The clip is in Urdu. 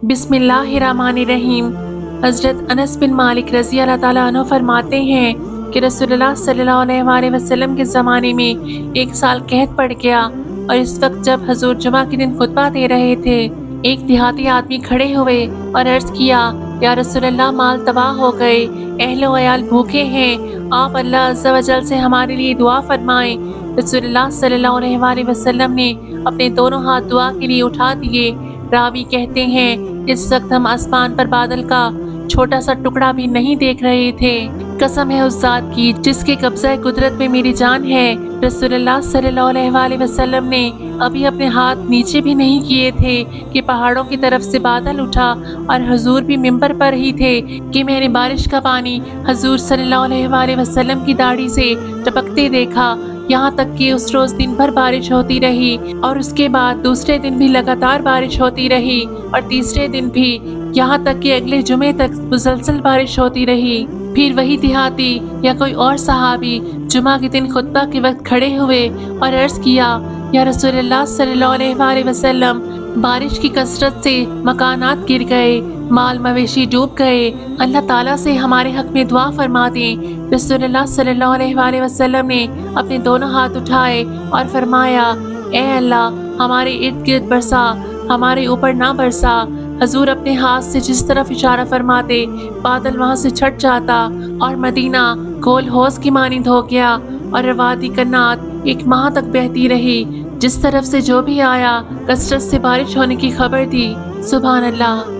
بسم اللہ الرحمن الرحیم۔ حضرت انس بن مالک رضی اللہ تعالیٰ عنہ فرماتے ہیں کہ رسول اللہ صلی اللہ علیہ وسلم کے زمانے میں ایک سال قحط پڑ گیا، اور اس وقت جب حضور جمعہ کے دن خطبہ دے رہے تھے، ایک دیہاتی آدمی کھڑے ہوئے اور عرض کیا، یا رسول اللہ، مال تباہ ہو گئے، اہل و عیال بھوکے ہیں، آپ اللہ عز و جل سے ہمارے لیے دعا فرمائیں۔ رسول اللہ صلی اللہ علیہ وسلم نے اپنے دونوں ہاتھ دعا کے لیے اٹھا دیے۔ راوی کہتے ہیں، اس وقت ہم آسمان پر بادل کا چھوٹا سا ٹکڑا بھی نہیں دیکھ رہے تھے۔ قسم ہے اس ذات کی جس کے قبضہ قدرت میں میری جان ہے، رسول اللہ صلی اللہ علیہ وسلم نے ابھی اپنے ہاتھ نیچے بھی نہیں کیے تھے کہ پہاڑوں کی طرف سے بادل اٹھا، اور حضور بھی ممبر پر ہی تھے کہ میں نے بارش کا پانی حضور صلی اللہ علیہ وسلم کی داڑھی سے ٹپکتے دیکھا، یہاں تک کہ اس روز دن بھر بارش ہوتی رہی، اور اس کے بعد دوسرے دن بھی لگاتار بارش ہوتی رہی، اور تیسرے دن بھی، یہاں تک کہ اگلے جمعے تک مسلسل بارش ہوتی رہی۔ پھر وہی دیہاتی یا کوئی اور صحابی جمعہ کے دن خطبہ کے وقت کھڑے ہوئے اور عرض کیا، یا رسول اللہ صلی اللہ علیہ وسلم، بارش کی کثرت سے مکانات گر گئے، مال مویشی ڈوب گئے، اللہ تعالیٰ سے ہمارے حق میں دعا فرما دیں۔ رسول اللہ صلی اللہ علیہ وسلم نے اپنے دونوں ہاتھ اٹھائے اور فرمایا، اے اللہ، ہمارے ارد گرد برسا، ہمارے اوپر نہ برسا۔ حضور اپنے ہاتھ سے جس طرف اشارہ فرماتے، بادل وہاں سے چھٹ جاتا، اور مدینہ گول حوض کی مانند ہو گیا، اور وادی کنات ایک ماہ تک بہتی رہی۔ جس طرف سے جو بھی آیا، کثرت سے بارش ہونے کی خبر دی۔ سبحان اللہ۔